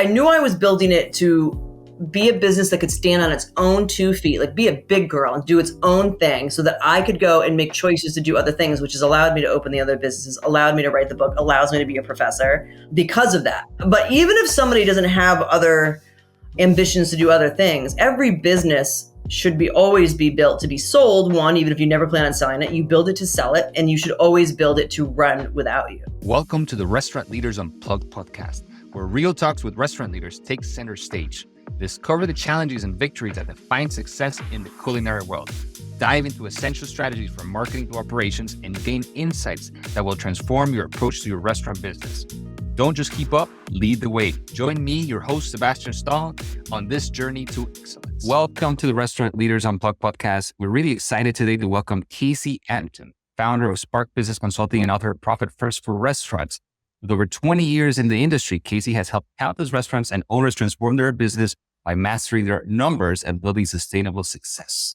I knew I was building it to be a business that could stand on its own 2 feet, like be a big girl and do its own thing so that I could go and make choices to do other things, which has allowed me to open the other businesses, allowed me to write the book, allows me to be a professor because of that. But even if somebody doesn't have other ambitions to do other things, every business should always be built to be sold. One, even if you never plan on selling it, you build it to sell it, and you should always build it to run without you. Welcome to the Restaurant Leaders Unplugged podcast, where real talks with restaurant leaders take center stage. Discover the challenges and victories that define success in the culinary world. Dive into essential strategies from marketing to operations and gain insights that will transform your approach to your restaurant business. Don't just keep up, lead the way. Join me, your host, Sebastian Stahl, on this journey to excellence. Welcome to the Restaurant Leaders Unplugged podcast. We're really excited today to welcome Kasey Anton, founder of Spark Business Consulting and author of Profit First for Restaurants. With over 20 years in the industry, Kasey has helped countless restaurants and owners transform their business by mastering their numbers and building sustainable success.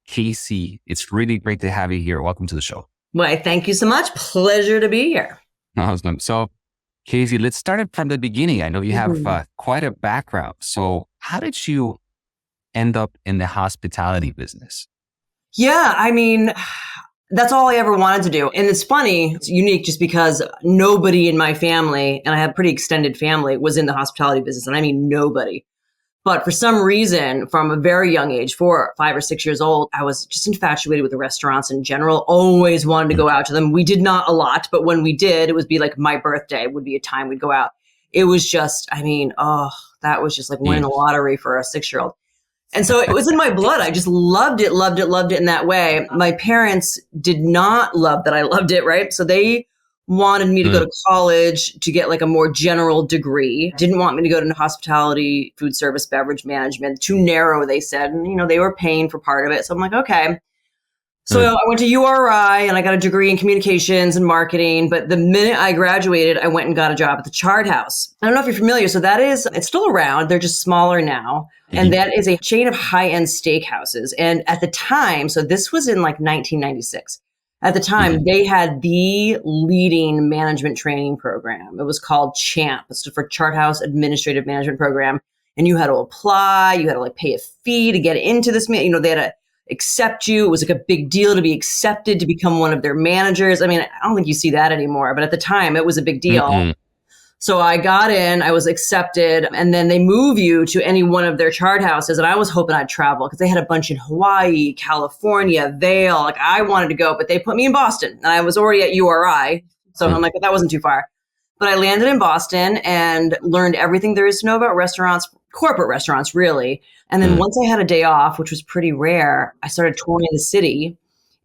Kasey, it's really great to have you here. Welcome to the show. Why, thank you so much. Pleasure to be here. Awesome. So, Kasey, let's start it from the beginning. I know you have quite a background. So how did you end up in the hospitality business? Yeah, I mean, that's all I ever wanted to do. And it's funny, it's unique just because nobody in my family, and I have a pretty extended family, was in the hospitality business. And I mean, nobody. But for some reason, from a very young age, 4, 5, or 6 years old, I was just infatuated with the restaurants in general, always wanted to go out to them. We did not a lot, but when we did, it would be like my birthday would be a time we'd go out. It was just, that was just like winning the lottery for a 6-year-old. And so it was in my blood. I just loved it in that way. My parents did not love that I loved it, right? So they wanted me to go to college to get like a more general degree. Didn't want me to go to hospitality, food service, beverage management. Too narrow, they said. And, they were paying for part of it. So I'm like, okay. So I went to URI and I got a degree in communications and marketing. But the minute I graduated, I went and got a job at the Chart House. I don't know if you're familiar. So it's still around. They're just smaller now. And that is a chain of high-end steakhouses. And at the time, so this was in like 1996. At the time, they had the leading management training program. It was called CHAMP. It stood for Chart House Administrative Management Program. And you had to apply. You had to like pay a fee to get into this. They had to accept you. It was like a big deal to be accepted to become one of their managers. I mean, I don't think you see that anymore. But at the time, it was a big deal. So I got in, I was accepted, and then they move you to any one of their chart houses. And I was hoping I'd travel because they had a bunch in Hawaii, California, Vail. Like I wanted to go, but they put me in Boston and I was already at URI. So I'm like, that wasn't too far. But I landed in Boston and learned everything there is to know about restaurants, corporate restaurants, really. And then once I had a day off, which was pretty rare, I started touring the city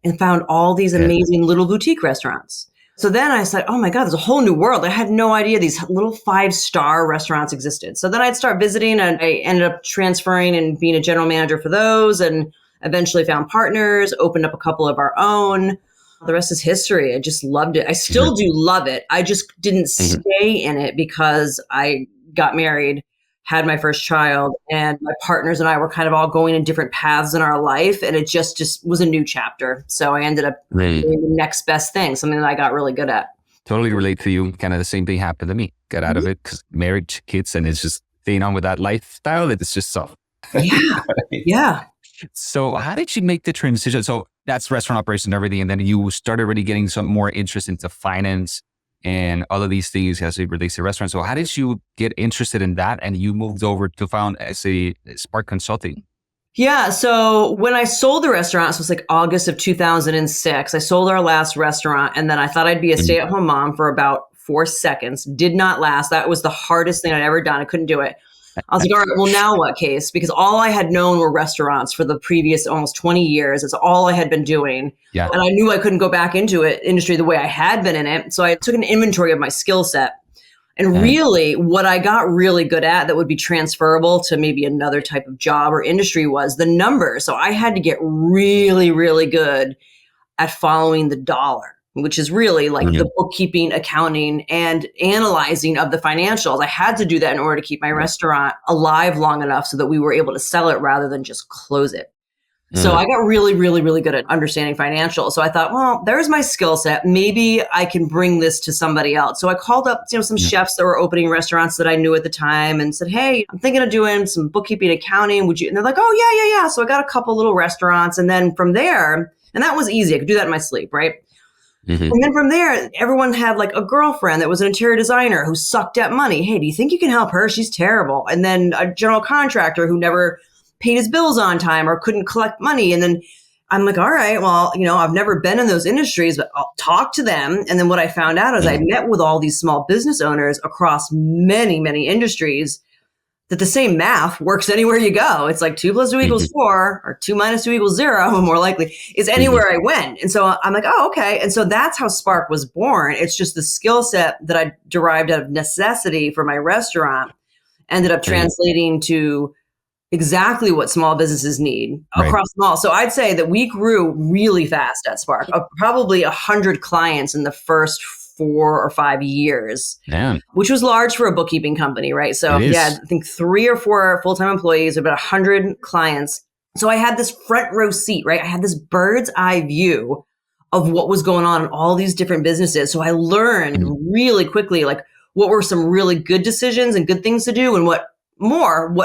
and found all these amazing little boutique restaurants. So then I said, oh my God, there's a whole new world. I had no idea these little 5-star restaurants existed. So then I'd start visiting and I ended up transferring and being a general manager for those and eventually found partners, opened up a couple of our own. The rest is history. I just loved it. I still do love it. I just didn't stay in it because I got married, had my first child, and my partners and I were kind of all going in different paths in our life. And it just was a new chapter. So I ended up doing the next best thing, something that I got really good at. Totally relate to you. Kind of the same thing happened to me. Got out of it because marriage, kids, and it's just staying on with that lifestyle. It's just so. Yeah. So how did you make the transition? So that's restaurant operations and everything. And then you started really getting some more interest into finance and all of these things as it relates to restaurants. So how did you get interested in that? And you moved over to found Spark Consulting. Yeah. So when I sold the restaurant, so it was like August of 2006, I sold our last restaurant. And then I thought I'd be a stay-at-home mom for about 4 seconds. Did not last. That was the hardest thing I'd ever done. I couldn't do it. I was like, all right, well, now what, Case? Because all I had known were restaurants for the previous almost 20 years. It's all I had been doing. Yeah. And I knew I couldn't go back into it industry the way I had been in it. So I took an inventory of my skill set. And really what I got really good at that would be transferable to maybe another type of job or industry was the numbers. So I had to get really, really good at following the dollar, which is really like the bookkeeping, accounting, and analyzing of the financials. I had to do that in order to keep my restaurant alive long enough so that we were able to sell it rather than just close it. So I got really, really, really good at understanding financial. So I thought, well, there's my skill set. Maybe I can bring this to somebody else. So I called up, some chefs that were opening restaurants that I knew at the time and said, hey, I'm thinking of doing some bookkeeping, accounting. Would you? And they're like, oh, yeah. So I got a couple little restaurants. And then from there, and that was easy. I could do that in my sleep, right? And then from there, everyone had like a girlfriend that was an interior designer who sucked at money. Hey, do you think you can help her? She's terrible. And then a general contractor who never paid his bills on time or couldn't collect money. And then I'm like, all right, well, I've never been in those industries, but I'll talk to them. And then what I found out is I met with all these small business owners across many, many industries that the same math works anywhere you go. It's like 2 + 2 = 4 or 2 - 2 = 0, more likely, is anywhere I went. And so I'm like, oh, okay. And so that's how Spark was born. It's just the skill set that I derived out of necessity for my restaurant ended up translating to exactly what small businesses need across them all. So I'd say that we grew really fast at Spark, probably 100 clients in the first 4 or 5 years, which was large for a bookkeeping company, right? So I think 3 or 4 full-time employees, about 100 clients. So I had this front row seat, right? I had this bird's eye view of what was going on in all these different businesses. So I learned really quickly, like what were some really good decisions and good things to do and what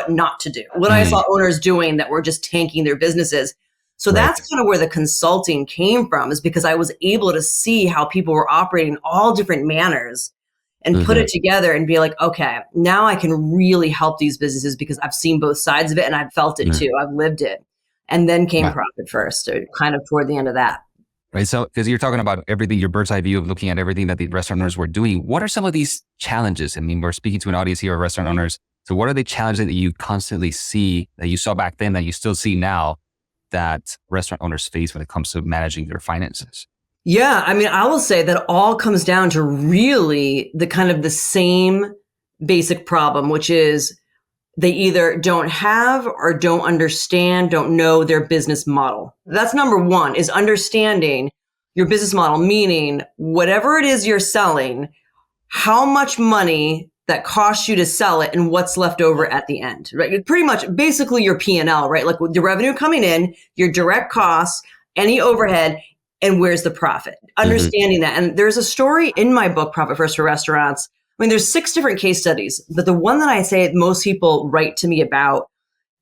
not to do. What I saw owners doing that were just tanking their businesses. So that's kind of where the consulting came from, is because I was able to see how people were operating in all different manners and put it together and be like, okay, now I can really help these businesses because I've seen both sides of it and I've felt it too. I've lived it. And then came Profit First, kind of toward the end of that. Right. So, because you're talking about everything, your bird's eye view of looking at everything that the restaurant owners were doing, what are some of these challenges? I mean, we're speaking to an audience here of restaurant owners. So what are the challenges that you constantly see, that you saw back then, that you still see now, that restaurant owners face when it comes to managing their finances? Yeah. I mean, I will say that it all comes down to really the kind of the same basic problem, which is they either don't have or don't understand, don't know their business model. That's number one, is understanding your business model, meaning whatever it is you're selling, how much money that costs you to sell it and what's left over at the end, right? Pretty much basically your P&L, right? Like with the revenue coming in, your direct costs, any overhead, and where's the profit? Understanding that. And there's a story in my book, Profit First for Restaurants. I mean, there's 6 different case studies, but the one that I say most people write to me about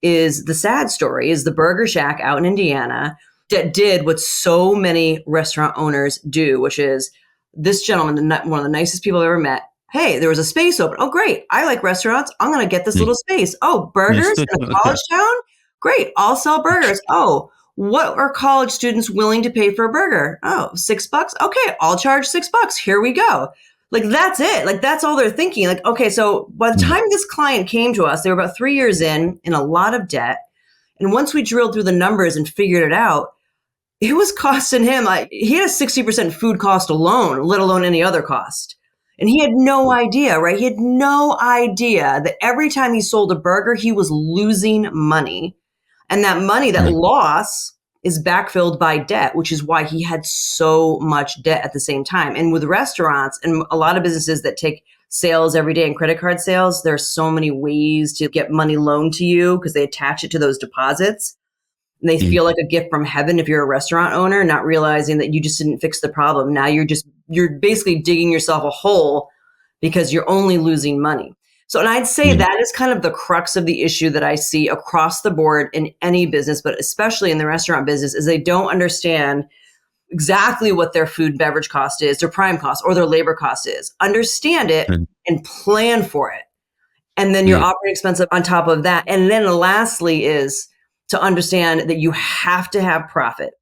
is the sad story, is the Burger Shack out in Indiana that did what so many restaurant owners do, which is this gentleman, one of the nicest people I've ever met. Hey, there was a space open. Oh, great. I like restaurants. I'm going to get this little space. Oh, burgers in a college town? Great. I'll sell burgers. Oh, what are college students willing to pay for a burger? Oh, $6. Okay. I'll charge $6. Here we go. Like, that's it. Like, that's all they're thinking. Like, okay, so by the time this client came to us, they were about 3 years in a lot of debt. And once we drilled through the numbers and figured it out, it was costing him, he had a 60% food cost alone, let alone any other cost. And he had no idea, right? He had no idea that every time he sold a burger, he was losing money. And that money, that loss, is backfilled by debt, which is why he had so much debt at the same time. And with restaurants and a lot of businesses that take sales every day and credit card sales, there's so many ways to get money loaned to you because they attach it to those deposits. And they feel like a gift from heaven if you're a restaurant owner, not realizing that you just didn't fix the problem. Now you're basically digging yourself a hole because you're only losing money. So, and I'd say that is kind of the crux of the issue that I see across the board in any business, but especially in the restaurant business, is they don't understand exactly what their food and beverage cost is, their prime cost, or their labor cost is. Understand it and plan for it. And then your operating expense on top of that. And then lastly is to understand that you have to have profit.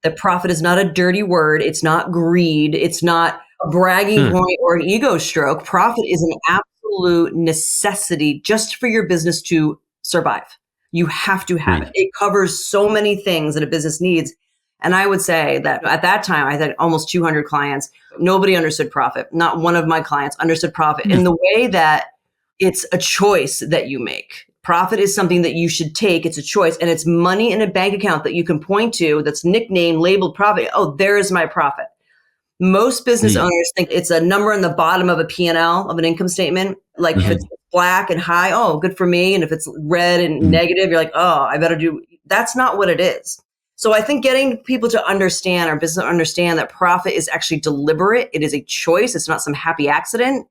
That profit is not a dirty word. It's not greed. It's not a bragging point or an ego stroke. Profit is an absolute necessity just for your business to survive. You have to have it. It covers so many things that a business needs. And I would say that at that time, I had almost 200 clients. Nobody understood profit. Not one of my clients understood profit in the way that it's a choice that you make. Profit is something that you should take. It's a choice, and it's money in a bank account that you can point to that's nicknamed, labeled profit. Oh, there's my profit. Most business owners think it's a number on the bottom of a P&L, of an income statement. Like if it's black and high, oh, good for me. And if it's red and negative, you're like, oh, I better do That's not what it is. So I think getting people to understand, our business to understand that profit is actually deliberate. It is a choice. It's not some happy accident.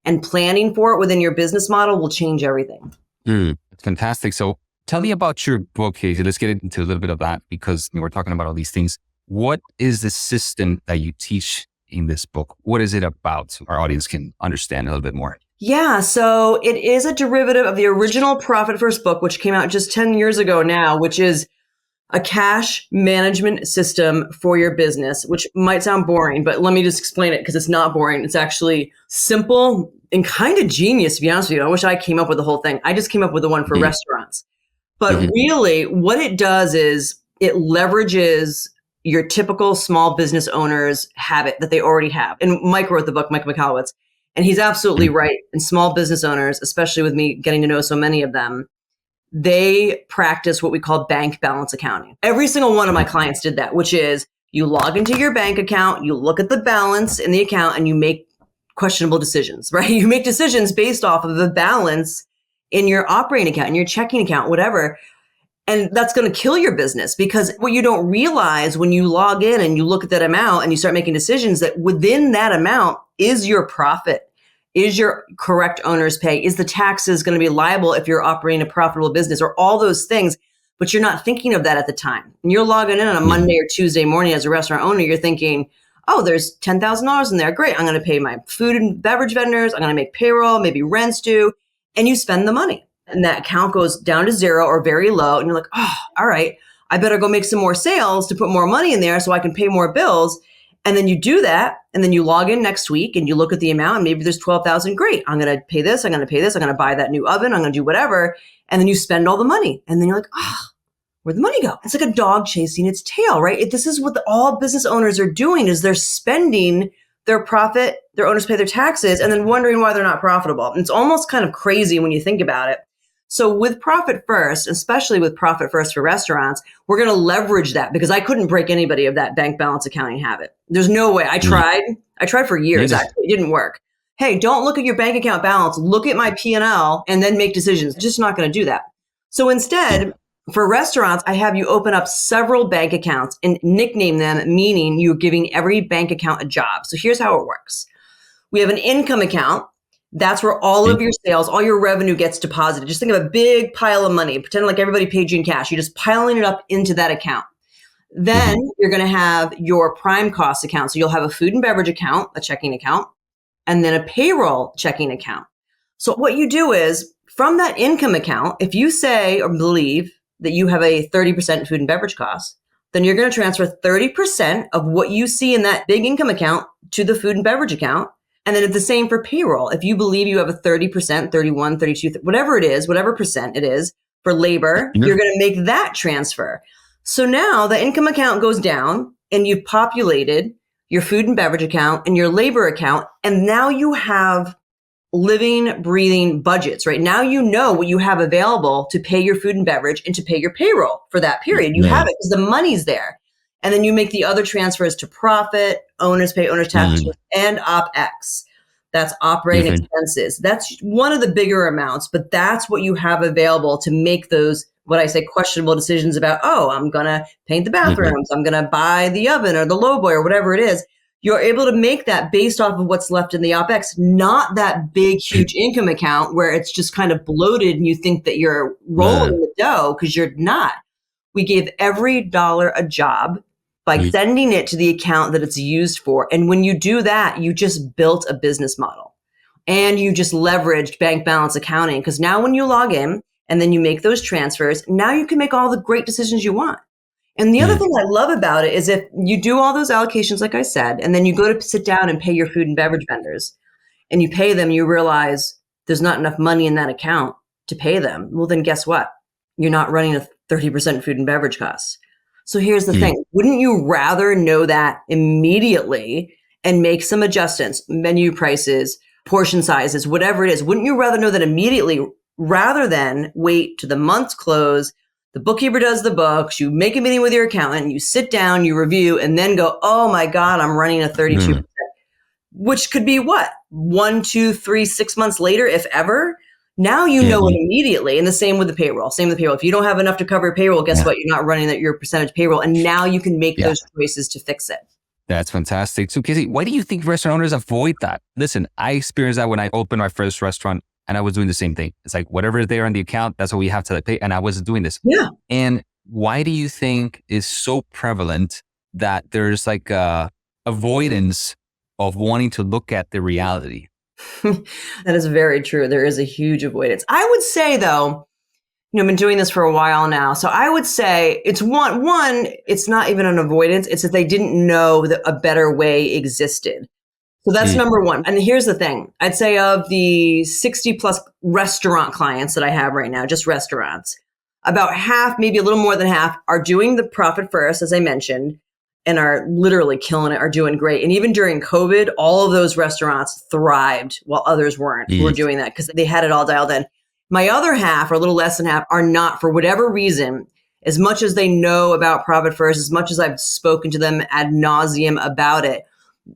And planning for it within your business model will change everything. That's fantastic. So tell me about your book, Kasey. Let's get into a little bit of that because we're talking about all these things. What is the system that you teach in this book? What is it about so our audience can understand a little bit more? Yeah, so it is a derivative of the original Profit First book, which came out just 10 years ago now, which is a cash management system for your business, which might sound boring, but let me just explain it because it's not boring. It's actually simple and kind of genius, to be honest with you. I wish I came up with the whole thing. I just came up with the one for restaurants. But really, what it does is it leverages your typical small business owner's habit that they already have. And Mike wrote the book, Mike Michalowicz, and he's absolutely right. And small business owners, especially with me getting to know so many of them, they practice what we call bank balance accounting. Every single one of my clients did that, which is you log into your bank account, you look at the balance in the account, and you make questionable decisions, right? You make decisions based off of the balance in your operating account, in your checking account, whatever. And that's going to kill your business because what you don't realize when you log in and you look at that amount and you start making decisions that within that amount is your profit. Is your correct owner's pay? Is the taxes going to be liable if you're operating a profitable business or all those things? But you're not thinking of that at the time. And you're logging in on a Monday or Tuesday morning as a restaurant owner. You're thinking, oh, there's $10,000 in there. Great. I'm going to pay my food and beverage vendors. I'm going to make payroll, maybe rent's due. And you spend the money. And that account goes down to zero or very low. And you're like, oh, all right, I better go make some more sales to put more money in there so I can pay more bills. And then you do that. And then you log in next week and you look at the amount and maybe there's 12,000. Great. I'm going to pay this. I'm going to pay this. I'm going to buy that new oven. I'm going to do whatever. And then you spend all the money. And then you're like, oh, where'd the money go? It's like a dog chasing its tail, right? This is what all business owners are doing is they're spending their profit, their owners pay their taxes, and then wondering why they're not profitable. And it's almost kind of crazy when you think about it. So with Profit First, especially with Profit First for restaurants, we're going to leverage that because I couldn't break anybody of that bank balance accounting habit. There's no way. I tried for years. Actually, it didn't work. Hey, don't look at your bank account balance. Look at my P&L and then make decisions. Just not going to do that. So instead, for restaurants, I have you open up several bank accounts and nickname them, meaning you're giving every bank account a job. So here's how it works. We have an income account. That's where all of your sales, all your revenue gets deposited. Just think of a big pile of money. Pretend like everybody paid you in cash. You're just piling it up into that account. Then you're going to have your prime cost account. So you'll have a food and beverage account, a checking account, and then a payroll checking account. So what you do is from that income account, if you say or believe that you have a 30% food and beverage cost, then you're going to transfer 30% of what you see in that big income account to the food and beverage account. And then it's the same for payroll. If you believe you have a 30%, 31, 32, whatever it is, whatever percent it is for labor, you're going to make that transfer. So now the income account goes down and you've populated your food and beverage account and your labor account. And now you have living, breathing budgets, right? Now you know what you have available to pay your food and beverage and to pay your payroll for that period. You have it because the money's there. And then you make the other transfers to profit, owners pay owners taxes, and OpEx. That's operating expenses. That's one of the bigger amounts, but that's what you have available to make those, what I say, questionable decisions about, oh, I'm going to paint the bathrooms. I'm going to buy the oven or the lowboy or whatever it is. You're able to make that based off of what's left in the OpEx, not that big, huge income account where it's just kind of bloated and you think that you're rolling the dough because you're not. We gave every dollar a job by sending it to the account that it's used for. And when you do that, you just built a business model and you just leveraged bank balance accounting. Because now when you log in and then you make those transfers, now you can make all the great decisions you want. And the other thing I love about it is if you do all those allocations, like I said, and then you go to sit down and pay your food and beverage vendors and you pay them, you realize there's not enough money in that account to pay them. Well, then guess what? You're not running a 30% food and beverage costs. So here's the thing. Wouldn't you rather know that immediately and make some adjustments, menu prices, portion sizes, whatever it is? Wouldn't you rather know that immediately rather than wait to the month's close? The bookkeeper does the books, you make a meeting with your accountant, you sit down, you review, and then go, oh my God, I'm running a 32%, which could be what? 1, 2, 3, 6 months later, if ever. Now you know it Mhm. immediately. And the same with the payroll. Same with the payroll. If you don't have enough to cover your payroll, guess Yeah. what? You're not running your percentage payroll. And now you can make Yeah. those choices to fix it. That's fantastic. So, Kasey, why do you think restaurant owners avoid that? Listen, I experienced that when I opened my first restaurant and I was doing the same thing. It's like whatever is there on the account, that's what we have to pay. And I wasn't doing this. Yeah. And why do you think is so prevalent that there's like a avoidance of wanting to look at the reality? That is very true. There is a huge avoidance. I would say though, I've been doing this for a while now. So I would say it's one, it's not even an avoidance. It's that they didn't know that a better way existed. So that's Mm. number one. And here's the thing. I'd say of the 60 plus restaurant clients that I have right now, just restaurants, about half, maybe a little more than half are doing the profit first, as I mentioned, and are literally killing it, are doing great. And even during COVID, all of those restaurants thrived while others weren't, who were Mm. doing that because they had it all dialed in. My other half, or a little less than half, are not, for whatever reason, as much as they know about profit first, as much as I've spoken to them ad nauseum about it,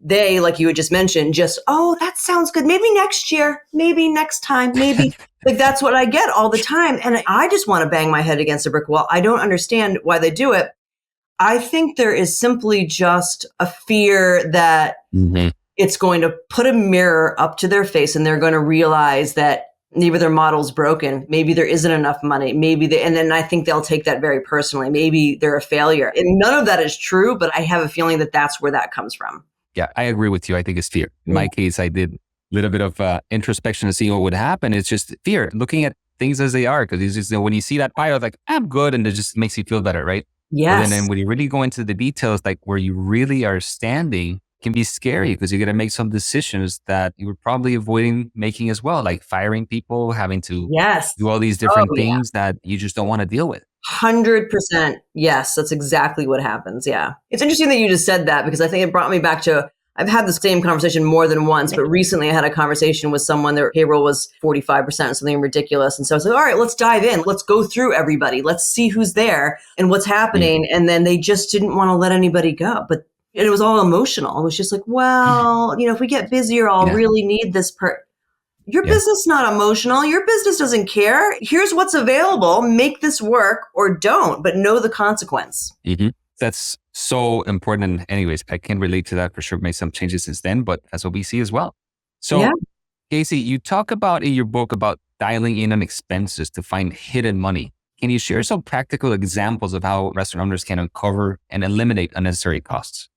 they, like you had just mentioned, oh, that sounds good. Maybe next year, maybe next time, maybe. Like that's what I get all the time. And I just want to bang my head against a brick wall. I don't understand why they do it. I think there is simply just a fear that Mhm. it's going to put a mirror up to their face and they're going to realize that maybe their model's broken. Maybe there isn't enough money. And then I think they'll take that very personally. Maybe they're a failure. And none of that is true, but I have a feeling that that's where that comes from. Yeah, I agree with you. I think it's fear. In Yeah. my case, I did a little bit of introspection to see what would happen. It's just fear, looking at things as they are. Because it's just, when you see that pile, like, I'm good. And it just makes you feel better, right? But then Yes. when you really go into the details, like where you really are standing can be scary because you're going to make some decisions that you were probably avoiding making as well, like firing people, having to Yes. do all these Oh, different yeah. things that you just don't want to deal with. 100%. Yes, that's exactly what happens. Yeah. It's interesting that you just said that because I think it brought me back to, I've had the same conversation more than once, but recently I had a conversation with someone, their payroll was 45% or something ridiculous. And so I was like, all right, let's dive in. Let's go through everybody. Let's see who's there and what's Mm. happening. And then they just didn't want to let anybody go. But it was all emotional. It was just like, well, if we get busier, I'll Yeah. really need this Your Yeah. business not emotional. Your business doesn't care. Here's what's available. Make this work or don't, but know the consequence. Mhm. That's so important. And anyways, I can relate to that for sure. Made some changes since then, but that's what we see as well. Yeah. So, Kasey, you talk about in your book about dialing in on expenses to find hidden money. Can you share some practical examples of how restaurant owners can uncover and eliminate unnecessary costs?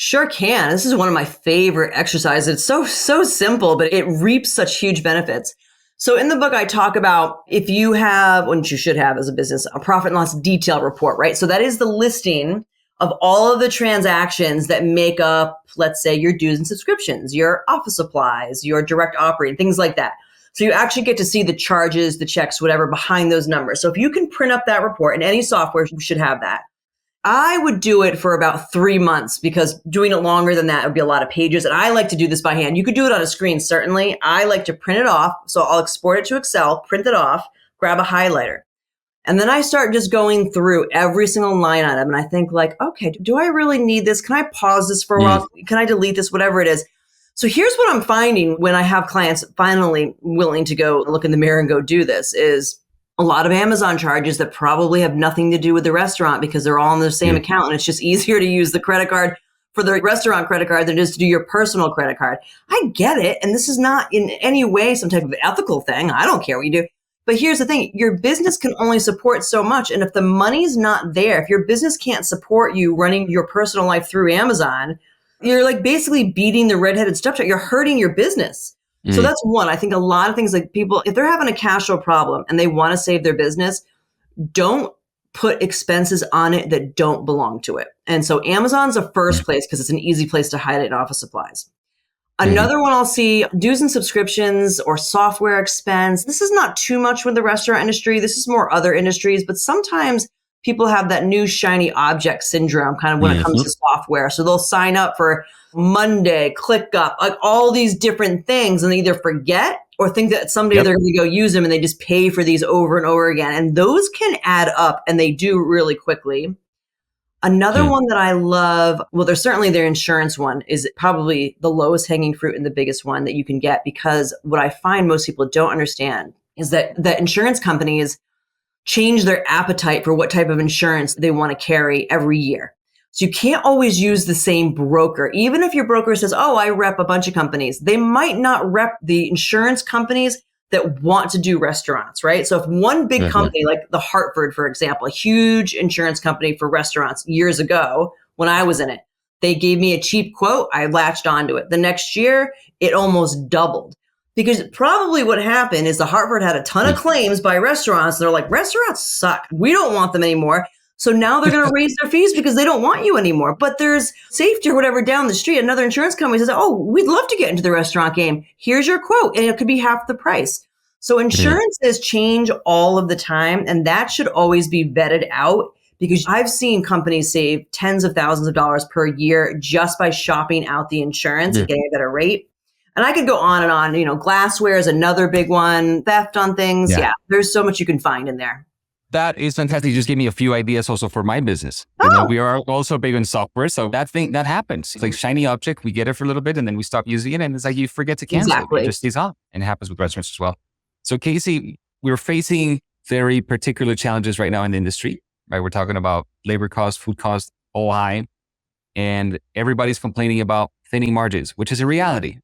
Sure can. This is one of my favorite exercises. It's so simple, but it reaps such huge benefits. So in the book, I talk about if you have, what you should have as a business, a profit and loss detail report, right? So that is the listing of all of the transactions that make up, let's say, your dues and subscriptions, your office supplies, your direct operating, things like that. So you actually get to see the charges, the checks, whatever behind those numbers. So if you can print up that report, and any software should have that. I would do it for about 3 months because doing it longer than that would be a lot of pages. And I like to do this by hand. You could do it on a screen, certainly. I like to print it off. So I'll export it to Excel, print it off, grab a highlighter. And then I start just going through every single line item. And I think like, okay, do I really need this? Can I pause this for a while? Can I delete this? Whatever it is. So here's what I'm finding when I have clients finally willing to go look in the mirror and go do this is a lot of Amazon charges that probably have nothing to do with the restaurant because they're all on the same account. And it's just easier to use the credit card for the restaurant credit card than just to do your personal credit card. I get it. And this is not in any way some type of ethical thing. I don't care what you do. But here's the thing. Your business can only support so much. And if the money's not there, if your business can't support you running your personal life through Amazon, you're like basically beating the redheaded stepchild. You're hurting your business. So that's one. I think a lot of things like people, if they're having a cash flow problem and they want to save their business, don't put expenses on it that don't belong to it. And so Amazon's a first place because it's an easy place to hide it in office supplies. Another one I'll see, dues and subscriptions or software expense. This is not too much with the restaurant industry. This is more other industries, but sometimes people have that new shiny object syndrome kind of when it comes to software. So they'll sign up for Monday, ClickUp, like all these different things, and they either forget or think that someday they're going to go use them and they just pay for these over and over again. And those can add up and they do really quickly. Another one that I love, well, there's certainly their insurance one is probably the lowest hanging fruit and the biggest one that you can get because what I find most people don't understand is that insurance companies change their appetite for what type of insurance they want to carry every year. So you can't always use the same broker. Even if your broker says, oh, I rep a bunch of companies, they might not rep the insurance companies that want to do restaurants, right? So if one big company, like the Hartford, for example, a huge insurance company for restaurants years ago, when I was in it, they gave me a cheap quote. I latched onto it. The next year, it almost doubled. Because probably what happened is the Hartford had a ton of claims by restaurants. They're like, restaurants suck. We don't want them anymore. So now they're going to raise their fees because they don't want you anymore. But there's Safety or whatever down the street. Another insurance company says, oh, we'd love to get into the restaurant game. Here's your quote. And it could be half the price. So insurances change all of the time. And that should always be vetted out, because I've seen companies save tens of thousands of dollars per year just by shopping out the insurance and getting a better rate. And I could go on and on. Glassware is another big one. Theft on things. Yeah, there's so much you can find in there. That is fantastic. You just gave me a few ideas also for my business. We are also big on software. So that happens. It's like shiny object. We get it for a little bit and then we stop using it. And it's like you forget to cancel it. It just stays on. And it happens with restaurants as well. So Kasey, we're facing very particular challenges right now in the industry, right? We're talking about labor costs, food costs, all high. And everybody's complaining about thinning margins, which is a reality.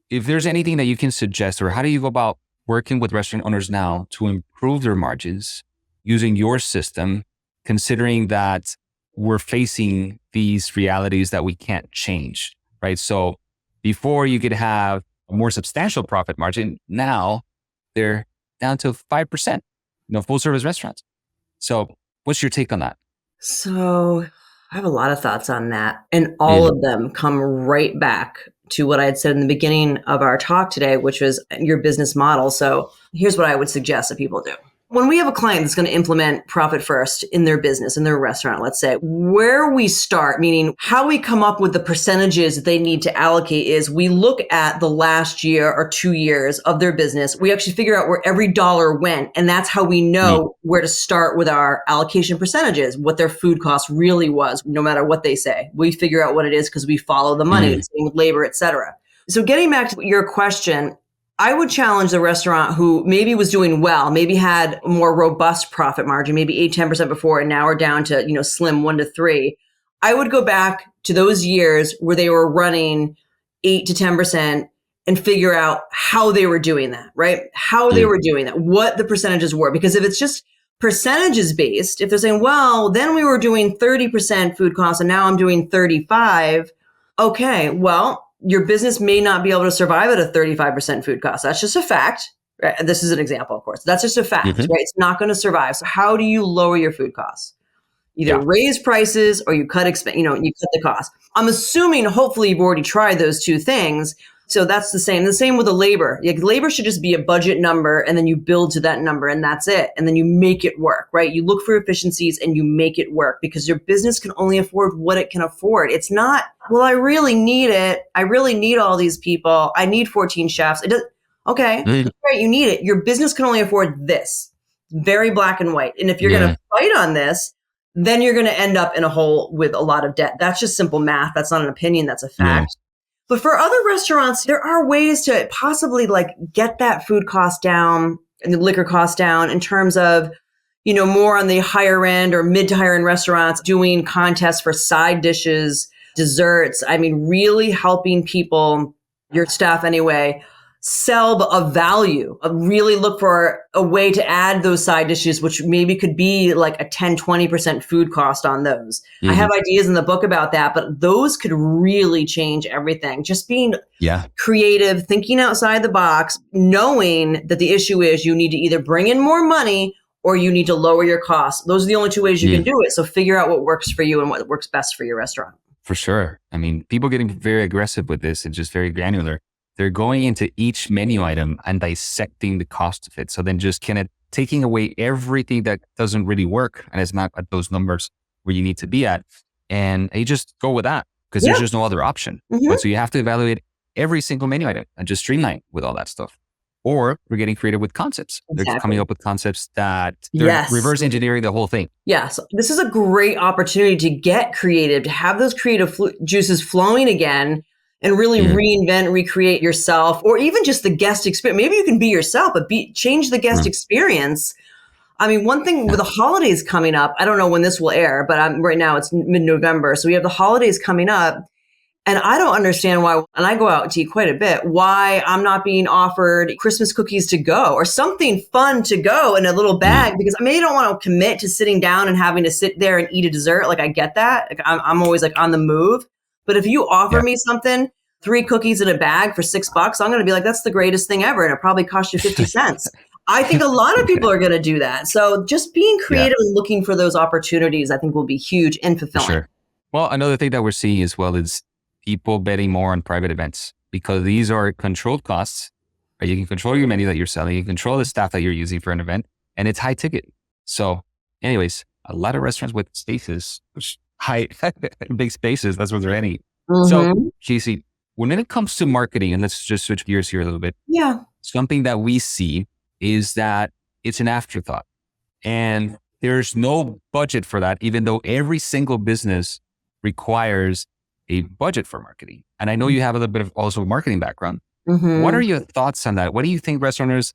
If there's anything that you can suggest, or how do you go about working with restaurant owners now to improve their margins using your system, considering that we're facing these realities that we can't change, right? So before you could have a more substantial profit margin, now they're down to 5%, full service restaurants. So what's your take on that? So I have a lot of thoughts on that. And all of them come right back to what I had said in the beginning of our talk today, which was your business model. So here's what I would suggest that people do. When we have a client that's going to implement profit first in their business, in their restaurant, let's say, where we start, meaning how we come up with the percentages that they need to allocate, is we look at the last year or 2 years of their business. We actually figure out where every dollar went. And that's how we know where to start with our allocation percentages, what their food cost really was, no matter what they say. We figure out what it is because we follow the money, same with labor, et cetera. So getting back to your question, I would challenge the restaurant who maybe was doing well, maybe had a more robust profit margin, maybe 8-10% before, and now are down to, slim 1 to 3. I would go back to those years where they were running 8 to 10% and figure out how they were doing that, right? How they were doing that, what the percentages were. Because if it's just percentages based, if they're saying, well, then we were doing 30% food costs and now I'm doing 35. Okay, well, your business may not be able to survive at a 35% food cost. That's just a fact. Right? This is an example, of course. That's just a fact, right? It's not going to survive. So how do you lower your food costs? Either raise prices or you cut you cut the cost. I'm assuming, hopefully, you've already tried those two things. So that's the same. The same with the labor. Labor should just be a budget number, and then you build to that number, and that's it. And then you make it work, right? You look for efficiencies and you make it work, because your business can only afford what it can afford. It's not, well, I really need it. I really need all these people. I need 14 chefs. It does. Okay, right. You need it. Your business can only afford this. Very black and white. And if you're going to fight on this, then you're going to end up in a hole with a lot of debt. That's just simple math. That's not an opinion. That's a fact. But for other restaurants, there are ways to possibly get that food cost down and the liquor cost down, in terms of, more on the higher end or mid to higher end restaurants, doing contests for side dishes, desserts. I mean, really helping people, your staff anyway, sell a value, really look for a way to add those side dishes, which maybe could be like a 10, 20% food cost on those. I have ideas in the book about that, but those could really change everything. Just being creative, thinking outside the box, knowing that the issue is you need to either bring in more money or you need to lower your costs. Those are the only two ways you can do it. So figure out what works for you and what works best for your restaurant. For sure. I mean, people getting very aggressive with this and just very granular. They're going into each menu item and dissecting the cost of it. So then just kind of taking away everything that doesn't really work and is not at those numbers where you need to be at. And you just go with that, because there's just no other option. Right? So you have to evaluate every single menu item and just streamline with all that stuff. Or we're getting creative with concepts. They're coming up with concepts that they're reverse engineering the whole thing. Yes. This is a great opportunity to get creative, to have those creative juices flowing again. and really reinvent, recreate yourself, or even just the guest experience. Maybe you can be yourself, but change the guest experience. I mean, one thing with the holidays coming up, I don't know when this will air, but right now it's mid-November. So we have the holidays coming up. And I don't understand why, and I go out to eat quite a bit, why I'm not being offered Christmas cookies to go or something fun to go in a little bag, because I maybe don't want to commit to sitting down and having to sit there and eat a dessert. Like, I get that. Like, I'm always like on the move. But if you offer me something, 3 cookies in a bag for $6, I'm going to be like, that's the greatest thing ever. And it probably cost you 50 cents. I think a lot of people are going to do that. So just being creative and looking for those opportunities, I think will be huge and fulfilling. Sure. Well, another thing that we're seeing as well is people betting more on private events, because these are controlled costs. Right? You can control your menu that you're selling, you can control the staff that you're using for an event, and it's high ticket. So anyways, a lot of restaurants with spaces, big spaces, that's what they're any. So Kasey, when it comes to marketing, and let's just switch gears here a little bit. Yeah. Something that we see is that it's an afterthought, and there's no budget for that, even though every single business requires a budget for marketing. And I know you have a little bit of also marketing background. What are your thoughts on that? What do you think restaurateurs,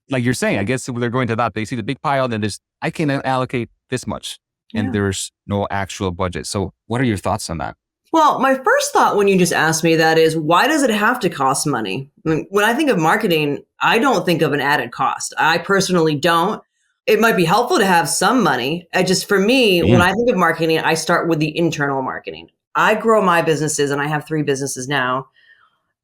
like you're saying, I guess they're going to that, they see the big pile and I can allocate this much and there's no actual budget. So what are your thoughts on that? Well, my first thought when you just asked me that is, why does it have to cost money? I mean, when I think of marketing, I don't think of an added cost. I personally don't. It might be helpful to have some money. For me, when I think of marketing, I start with the internal marketing. I grow my businesses, and I have 3 businesses now,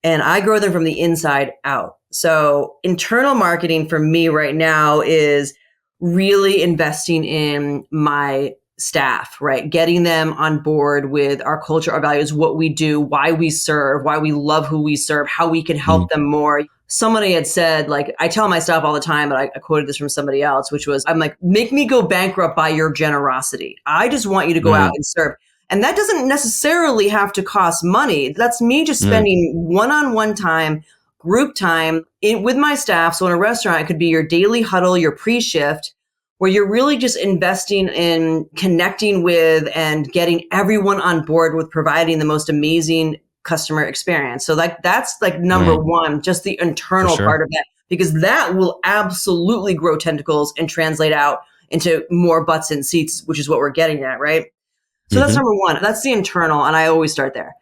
and I grow them from the inside out. So internal marketing for me right now is really investing in my staff, right? Getting them on board with our culture, our values, what we do, why we serve, why we love who we serve, how we can help them more. Somebody had said, like, I tell my staff all the time, but I quoted this from somebody else, which was, I'm like, make me go bankrupt by your generosity. I just want you to go out and serve. And that doesn't necessarily have to cost money. That's me just spending one-on-one time, group time with my staff. So in a restaurant, it could be your daily huddle, your pre-shift, where you're really just investing in connecting with and getting everyone on board with providing the most amazing customer experience. So that's number one, just the internal part of it, because that will absolutely grow tentacles and translate out into more butts in seats, which is what we're getting at, right? So that's number one. That's the internal, and I always start there.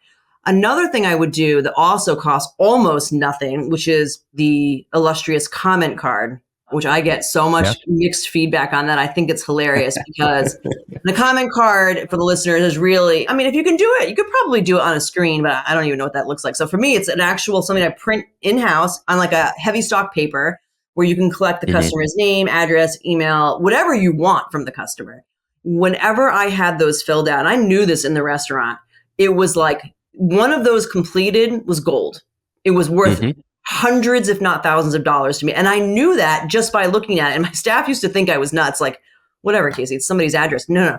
Another thing I would do that also costs almost nothing, which is the illustrious comment card, which I get so much mixed feedback on that. I think it's hilarious because the comment card for the listeners is really, I mean, if you can do it, you could probably do it on a screen, but I don't even know what that looks like. So for me, it's an actual something I print in-house on like a heavy stock paper where you can collect the customer's name, address, email, whatever you want from the customer. Whenever I had those filled out, and I knew this in the restaurant, it was like one of those completed was gold. It was worth hundreds, if not thousands of dollars to me. And I knew that just by looking at it. And my staff used to think I was nuts. Like, whatever, Kasey, it's somebody's address. No.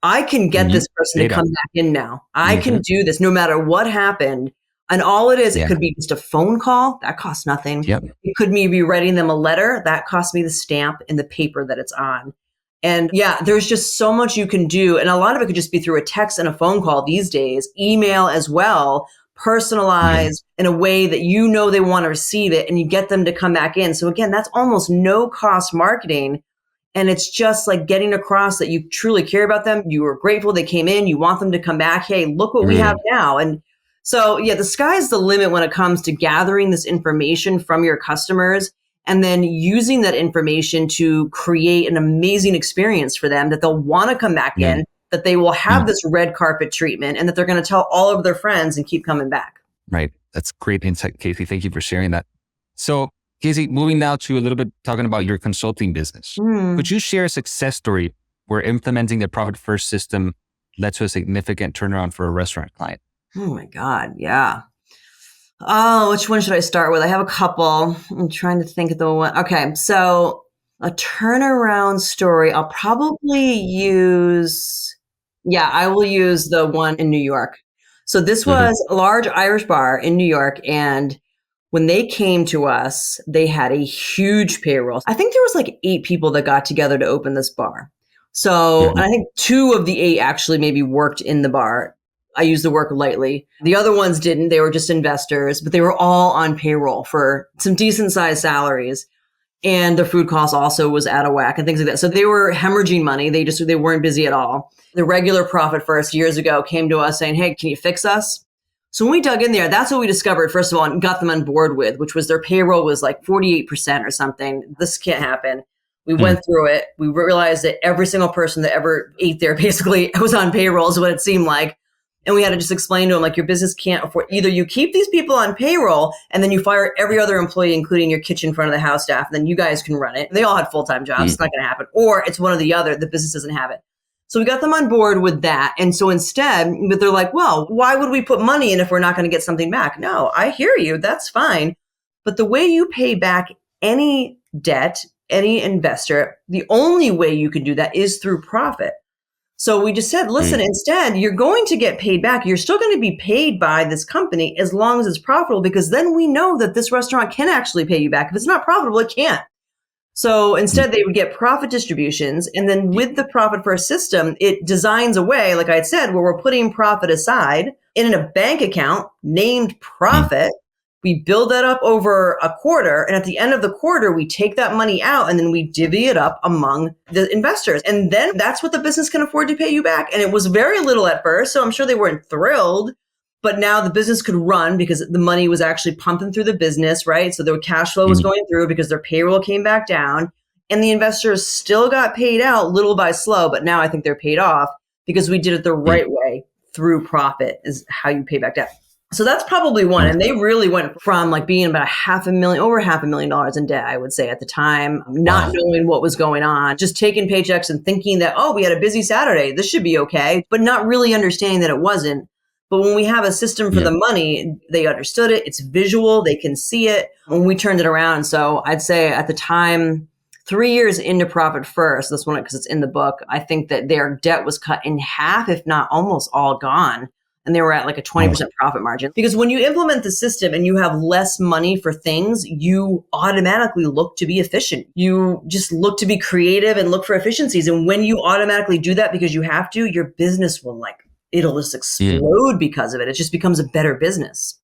I can get this person to come back in now. I can do this no matter what happened. And all it is, it could be just a phone call. That costs nothing. It could be writing them a letter. That costs me the stamp and the paper that it's on. And there's just so much you can do. And a lot of it could just be through a text and a phone call these days, email as well, personalized in a way that you know they want to receive it, and you get them to come back in. So again, that's almost no cost marketing. And it's just like getting across that you truly care about them. You were grateful they came in. You want them to come back. Hey, look what we have now. And so, the sky's the limit when it comes to gathering this information from your customers and then using that information to create an amazing experience for them that they'll want to come back in, that they will have this red carpet treatment, and that they're going to tell all of their friends and keep coming back. Right. That's great insight, Kasey. Thank you for sharing that. So, Kasey, moving now to a little bit talking about your consulting business. Could you share a success story where implementing the Profit First system led to a significant turnaround for a restaurant client? Oh my God. Yeah. Oh, which one should I start with? I have a couple. I'm trying to think of the one. Okay. So a turnaround story, I'll probably use, I will use the one in New York. So this was a large Irish bar in New York. And when they came to us, they had a huge payroll. I think there was like 8 people that got together to open this bar. So and I think 2 of the 8 actually maybe worked in the bar. I use the word lightly. The other ones didn't. They were just investors, but they were all on payroll for some decent sized salaries. And their food costs also was out of whack and things like that. So they were hemorrhaging money. They weren't busy at all. The regular Profit First years ago came to us saying, hey, can you fix us? So when we dug in there, that's what we discovered, first of all, and got them on board with, which was their payroll was like 48% or something. This can't happen. We went through it. We realized that every single person that ever ate there basically was on payroll is what it seemed like. And we had to just explain to them, like, your business can't afford, either you keep these people on payroll and then you fire every other employee, including your kitchen front of the house staff, and then you guys can run it. They all had full-time jobs. It's not going to happen. Or it's one or the other. The business doesn't have it. So we got them on board with that. And so instead, but they're like, well, why would we put money in if we're not going to get something back? No, I hear you. That's fine. But the way you pay back any debt, any investor, the only way you can do that is through profit. So we just said, listen, instead, you're going to get paid back. You're still going to be paid by this company as long as it's profitable, because then we know that this restaurant can actually pay you back. If it's not profitable, it can't. So instead, they would get profit distributions. And then with the Profit First system, it designs a way, like I had said, where we're putting profit aside in a bank account named profit. We build that up over a quarter. And at the end of the quarter, we take that money out and then we divvy it up among the investors. And then that's what the business can afford to pay you back. And it was very little at first. So I'm sure they weren't thrilled. But now the business could run because the money was actually pumping through the business, right? So their cash flow was going through because their payroll came back down. And the investors still got paid out little by slow. But now I think they're paid off because we did it the right way through profit is how you pay back debt. So that's probably one. And they really went from like being about over $500,000 in debt, I would say at the time, not knowing what was going on, just taking paychecks and thinking that, oh, we had a busy Saturday, this should be okay, but not really understanding that it wasn't. But when we have a system for the money, they understood it. It's visual. They can see it. When we turned it around. So I'd say at the time, 3 years into Profit First, this one, because it's in the book, I think that their debt was cut in half, if not almost all gone. And they were at like a 20% profit margin. Because when you implement the system and you have less money for things, you automatically look to be efficient. You just look to be creative and look for efficiencies. And when you automatically do that because you have to, your business will it'll just explode because of it. It just becomes a better business.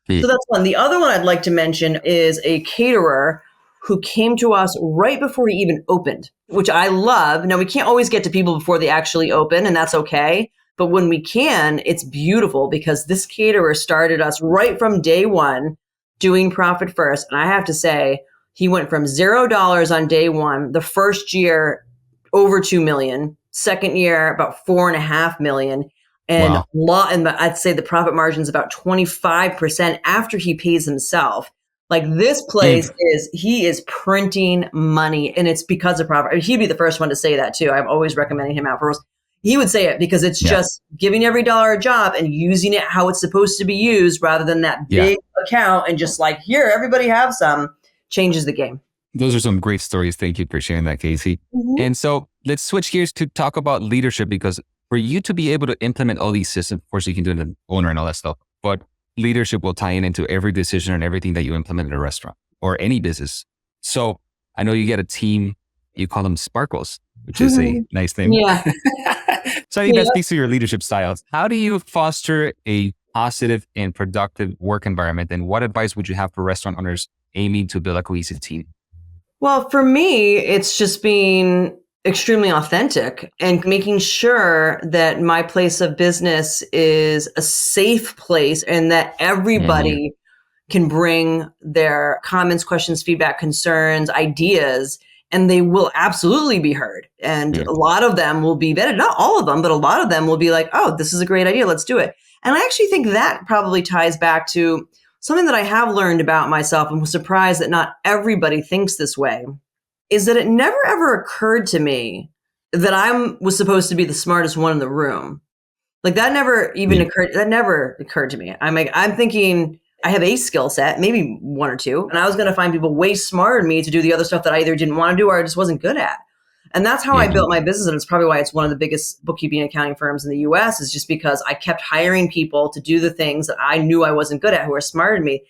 So that's one. The other one I'd like to mention is a caterer who came to us right before he even opened, which I love. Now, we can't always get to people before they actually open, and that's okay. But when we can, it's beautiful because this caterer started us right from day one doing Profit First. And I have to say, he went from $0 on day one, the first year, over 2 million, second year, about 4.5 million. And and I'd say the profit margin is about 25% after he pays himself. Like this place he is printing money, and it's because of profit. He'd be the first one to say that too. I'm always recommending him out first. He would say it because it's just giving every dollar a job and using it how it's supposed to be used rather than that big account and just like, here, everybody have some, changes the game. Those are some great stories. Thank you for sharing that, Kasey. And so let's switch gears to talk about leadership, because for you to be able to implement all these systems, of course, you can do it as an owner and all that stuff, but leadership will tie into every decision and everything that you implement in a restaurant or any business. So I know you get a team, you call them Sparkles, which is a nice name. Yeah. So I think that speaks to your leadership styles. How do you foster a positive and productive work environment? And what advice would you have for restaurant owners aiming to build a cohesive team? Well, for me, it's just being extremely authentic and making sure that my place of business is a safe place and that everybody can bring their comments, questions, feedback, concerns, ideas, and they will absolutely be heard. And a lot of them will be vetted. Not all of them, but a lot of them will be like, oh, this is a great idea. Let's do it. And I actually think that probably ties back to something that I have learned about myself and was surprised that not everybody thinks this way, is that it never ever occurred to me that I was supposed to be the smartest one in the room. Like that never even occurred. That never occurred to me. I'm thinking I have a skill set, maybe one or two, and I was going to find people way smarter than me to do the other stuff that I either didn't want to do or I just wasn't good at. And that's how I built my business. And it's probably why it's one of the biggest bookkeeping and accounting firms in the US, is just because I kept hiring people to do the things that I knew I wasn't good at, who are smarter than me.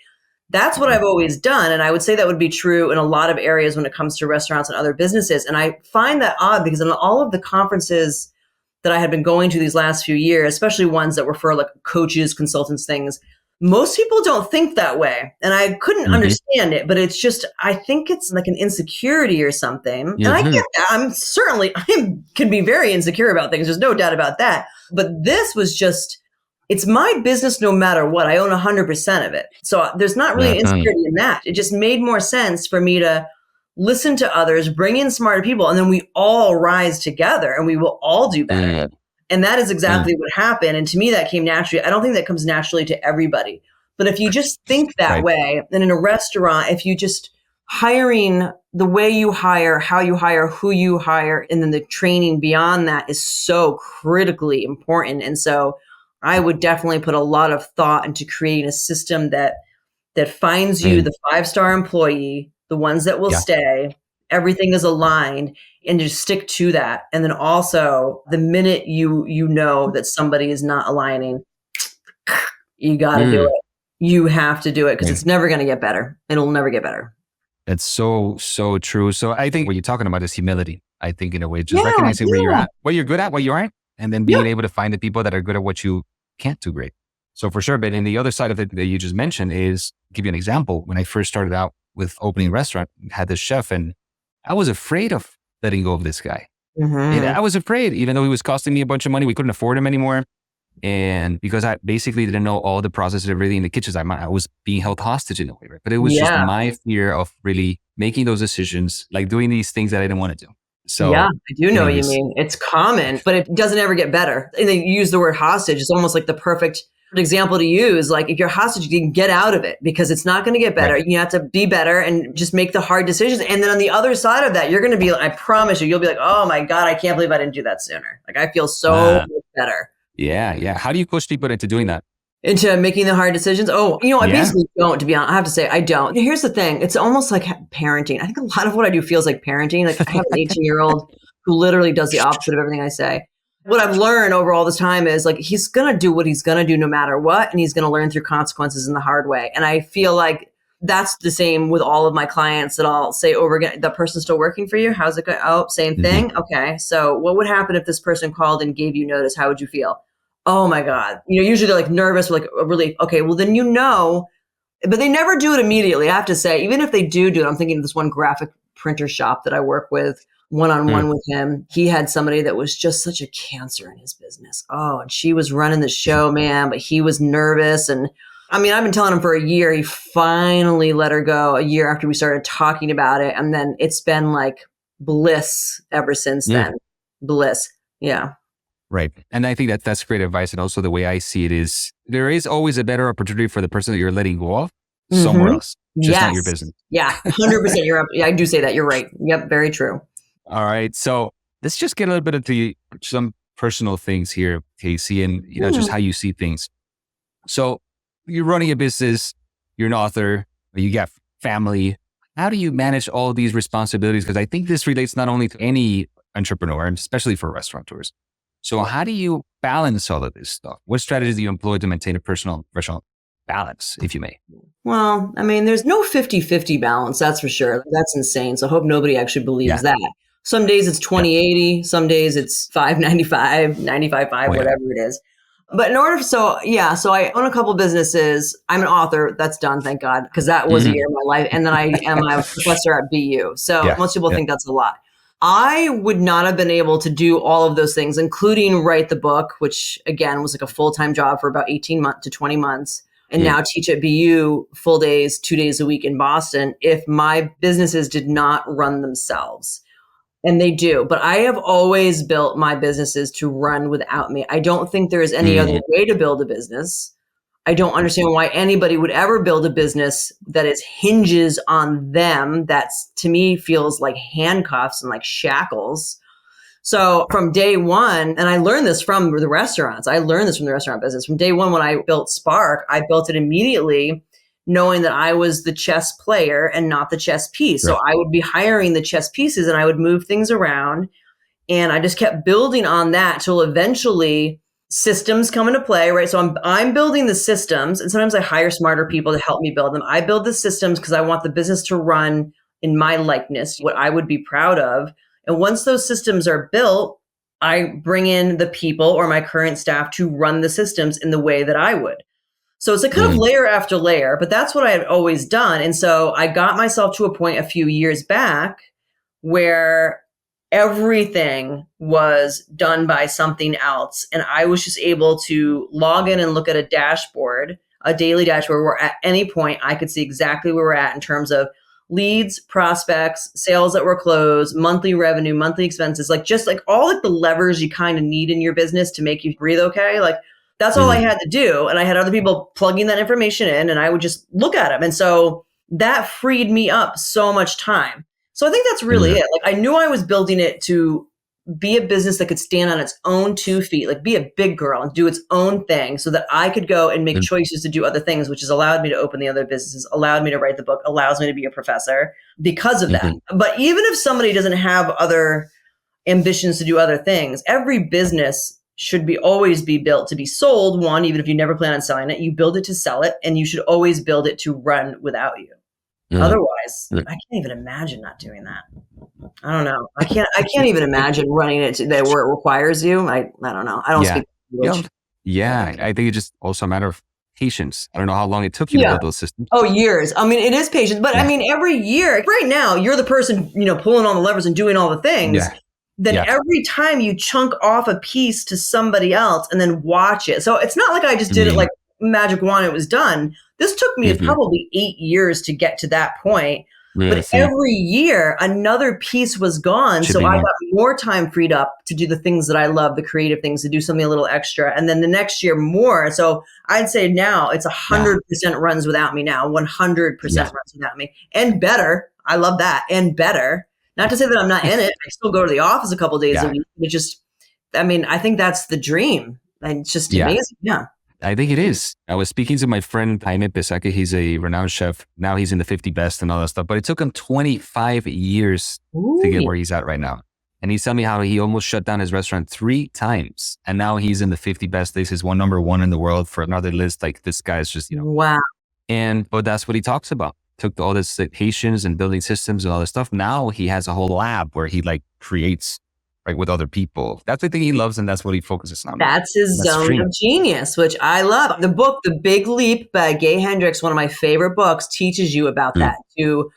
That's what I've always done. And I would say that would be true in a lot of areas when it comes to restaurants and other businesses. And I find that odd because in all of the conferences that I had been going to these last few years, especially ones that were for like coaches, consultants, things, most people don't think that way. And I couldn't understand it, but it's just, I think it's like an insecurity or something. And I get that. I can be very insecure about things. There's no doubt about that. But this was just, it's my business no matter what. I own 100% of it. So there's not really an insecurity in that. It just made more sense for me to listen to others, bring in smarter people, and then we all rise together and we will all do better. And that is exactly what happened. And to me, that came naturally. I don't think that comes naturally to everybody. But if you just think that way, and in a restaurant, if you just hiring, the way you hire, how you hire, who you hire, and then the training beyond that is so critically important. And so I would definitely put a lot of thought into creating a system that finds you the 5-star employee, the ones that will stay, everything is aligned, and just stick to that. And then also the minute you know that somebody is not aligning, you got to do it. You have to do it because it's never going to get better. It'll never get better. That's so true. So I think what you're talking about is humility. I think in a way, just recognizing where you're at, what you're good at, what you aren't, and then being able to find the people that are good at what you can't do great. So for sure. But in the other side of it that you just mentioned is, give you an example. When I first started out with opening a restaurant, I had this chef and I was afraid of letting go of this guy. And I was afraid, even though he was costing me a bunch of money, we couldn't afford him anymore. And because I basically didn't know all the processes and everything in the kitchens, I was being held hostage in a way, right? But it was just my fear of really making those decisions, like doing these things that I didn't want to do. So I do know what you mean. It's common, but it doesn't ever get better. And they use the word hostage. It's almost like the perfect example to use. Like if you're hostage, you can get out of it because it's not going to get better. You have to be better and just make the hard decisions. And then on the other side of that, you're going to be, I promise you'll be like, oh my God, I can't believe I didn't do that sooner. Like I feel so much better. Yeah. How do you push people into doing that? Into making the hard decisions? I basically don't, to be honest. I have to say, I don't. Here's the thing. It's almost like parenting. I think a lot of what I do feels like parenting. Like I have an 18-year-old who literally does the opposite of everything I say. What I've learned over all this time is like, he's going to do what he's going to do no matter what. And he's going to learn through consequences in the hard way. And I feel like that's the same with all of my clients that I'll say over again, the person's still working for you. How's it going? Oh, same thing. Okay. So what would happen if this person called and gave you notice? How would you feel? Oh my God. Usually they're like nervous or like really, okay, well then but they never do it immediately. I have to say, even if they do it, I'm thinking of this one graphic printer shop that I work with one-on-one with him. He had somebody that was just such a cancer in his business. Oh, and she was running the show, man, but he was nervous. And I've been telling him for a year. He finally let her go a year after we started talking about it. And then it's been like bliss ever since then. Bliss. Yeah. Right. And I think that's great advice. And also the way I see it is there is always a better opportunity for the person that you're letting go of somewhere else, just not your business. Yeah, 100%. You're up. Yeah, I do say that. You're right. Yep. Very true. All right. So let's just get a little bit of some personal things here, Kasey, and just how you see things. So you're running a business, you're an author, you got family. How do you manage all these responsibilities? Because I think this relates not only to any entrepreneur, and especially for restaurateurs. So how do you balance all of this stuff? What strategies do you employ to maintain a personal professional balance, if you may? Well, there's no 50-50 balance, that's for sure. That's insane. So I hope nobody actually believes that. Some days it's 20-80, some days it's 5-95, 95-5, whatever it is. But in order, so I own a couple businesses. I'm an author. That's done, thank God, because that was a year of my life. And then I am a professor at BU. So most people think that's a lot. I would not have been able to do all of those things, including write the book, which again was like a full-time job for about 18 months to 20 months. And now teach at BU full days, 2 days a week in Boston, if my businesses did not run themselves. And they do. But I have always built my businesses to run without me. I don't think there is any other way to build a business. I don't understand why anybody would ever build a business that hinges on them. That's, to me, feels like handcuffs and like shackles. So from day one, and I learned this from the restaurants. I learned this from the restaurant business. From day one, when I built Spark, I built it immediately knowing that I was the chess player and not the chess piece. Right. So I would be hiring the chess pieces and I would move things around. And I just kept building on that till eventually systems come into play, right? So I'm building the systems, and sometimes I hire smarter people to help me build them. I build the systems because I want the business to run in my likeness, what I would be proud of. And once those systems are built, I bring in the people or my current staff to run the systems in the way that I would. So it's a kind of layer after layer, but that's what I had always done. And so I got myself to a point a few years back where everything was done by something else. And I was just able to log in and look at a dashboard, a daily dashboard, where at any point I could see exactly where we're at in terms of leads, prospects, sales that were closed, monthly revenue, monthly expenses, like just like all like the levers you kind of need in your business to make you breathe okay. Like that's all I had to do. And I had other people plugging that information in and I would just look at them. And so that freed me up so much time. So I think that's really it. Like I knew I was building it to be a business that could stand on its own 2 feet, like be a big girl and do its own thing so that I could go and make choices to do other things, which has allowed me to open the other businesses, allowed me to write the book, allows me to be a professor because of that. But even if somebody doesn't have other ambitions to do other things, every business should always be built to be sold. One, even if you never plan on selling it, you build it to sell it, and you should always build it to run without you. Otherwise, I can't even imagine not doing that. I don't know. I can't even imagine running it where it requires you. I don't know. I don't speak English. Yeah. I think it's just also a matter of patience. I don't know how long it took you to build those systems. Oh, years. I mean, it is patience, but I mean, every year, right now, you're the person, pulling all the levers and doing all the things. Then every time you chunk off a piece to somebody else and then watch it. So it's not like I just did it like magic wand, it was done. This took me probably 8 years to get to that point. But every year, another piece was gone. So I got more time freed up to do the things that I love, the creative things, to do something a little extra. And then the next year, more. So I'd say now it's 100% runs without me now, 100% runs without me. And better. I love that. And better. Not to say that I'm not in it. I still go to the office a couple of days a week. It just, I mean, I think that's the dream. And it's just amazing. Yeah. I think it is. I was speaking to my friend Jaime Pesake. He's a renowned chef. Now he's in the 50 best and all that stuff. But it took him 25 years to get where he's at right now. And he's telling me how he almost shut down his restaurant 3 times. And now he's in the 50 best list. He's number 1 in the world for another list. Like this guy's just, Wow. But that's what he talks about. Took all this patience and building systems and all this stuff. Now he has a whole lab where he creates with other people. That's the thing he loves, and that's what he focuses on. That's his zone of genius, which I love. The book, The Big Leap by Gay Hendricks, one of my favorite books, teaches you about that, to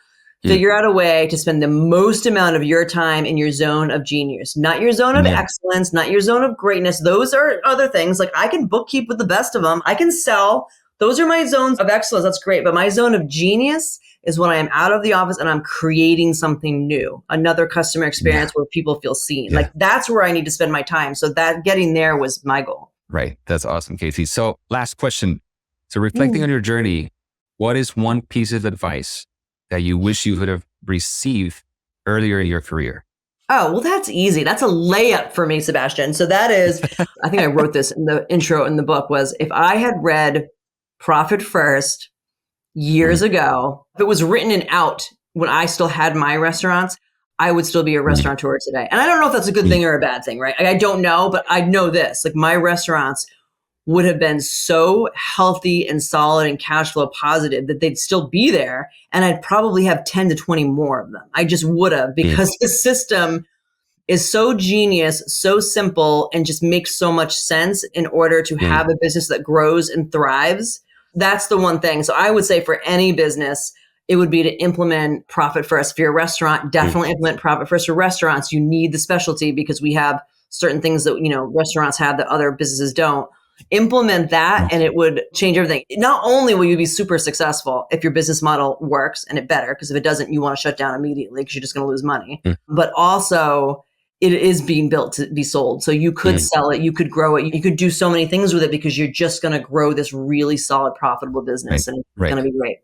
figure out a way to spend the most amount of your time in your zone of genius, not your zone of excellence, not your zone of greatness. Those are other things. Like I can bookkeep with the best of them. I can sell. Those are my zones of excellence. That's great. But my zone of genius is when I am out of the office and I'm creating something new, another customer experience where people feel seen. Like that's where I need to spend my time. So that getting there was my goal. Right. That's awesome, Kasey. So last question. So reflecting on your journey, what is one piece of advice that you wish you would have received earlier in your career? Oh, well, that's easy. That's a layup for me, Sebastian. So that is, I think I wrote this in the intro in the book, was if I had read Profit First years ago, if it was written and out when I still had my restaurants, I would still be a restaurateur today. And I don't know if that's a good thing or a bad thing, right? I don't know, but I know this, like my restaurants would have been so healthy and solid and cash flow positive that they'd still be there. And I'd probably have 10 to 20 more of them. I just would have, because the system is so genius, so simple, and just makes so much sense in order to have a business that grows and thrives. That's the one thing. So I would say for any business, it would be to implement Profit First. If you're a restaurant, definitely implement Profit First. For restaurants, you need the specialty because we have certain things that, restaurants have that other businesses don't. Implement that and it would change everything. Not only will you be super successful if your business model works, and it better, because if it doesn't, you want to shut down immediately because you're just going to lose money. But also it is being built to be sold. So you could sell it, you could grow it, you could do so many things with it because you're just going to grow this really solid, profitable business and it's going to be great.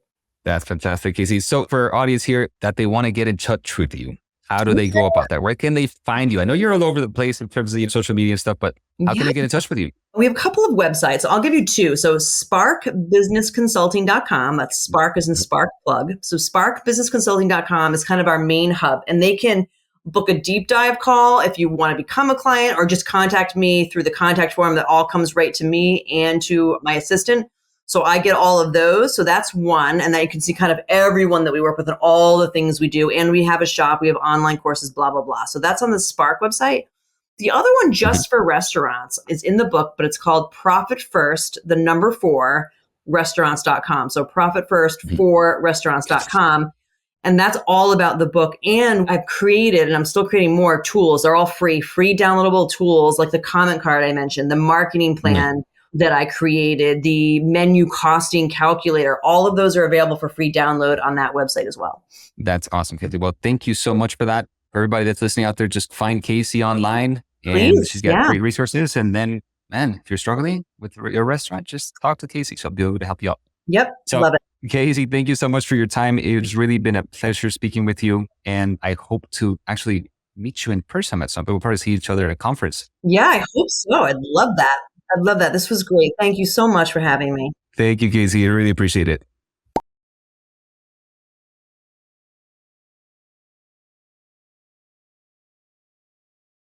That's fantastic, Kasey. So for our audience here that they want to get in touch with you, how do they go about that? Where can they find you? I know you're all over the place in terms of your social media and stuff, but how can they get in touch with you? We have a couple of websites. I'll give you 2. So sparkbusinessconsulting.com. That's Spark as in Spark Plug. So sparkbusinessconsulting.com is kind of our main hub, and they can book a deep dive call if you want to become a client, or just contact me through the contact form that all comes right to me and to my assistant. So I get all of those. So that's one. And then you can see kind of everyone that we work with and all the things we do. And we have a shop, we have online courses, blah, blah, blah. So that's on the Spark website. The other one just for restaurants is in the book, but it's called Profit First, the number 4, restaurants.com. So Profit First for restaurants.com. And that's all about the book. And I've created, and I'm still creating more tools. They're all free downloadable tools like the comment card I mentioned, the marketing plan that I created, the menu costing calculator. All of those are available for free download on that website as well. That's awesome, Kasey. Well, thank you so much for that. For everybody that's listening out there, just find Kasey online. And Please, she's got great resources. And then, man, if you're struggling with your restaurant, just talk to Kasey. She'll be able to help you out. Yep. So, love it. Kasey, thank you so much for your time. It's really been a pleasure speaking with you. And I hope to actually meet you in person at some point. We'll probably see each other at a conference. Yeah, I hope so. I'd love that. This was great. Thank you so much for having me. Thank you, Kasey. I really appreciate it.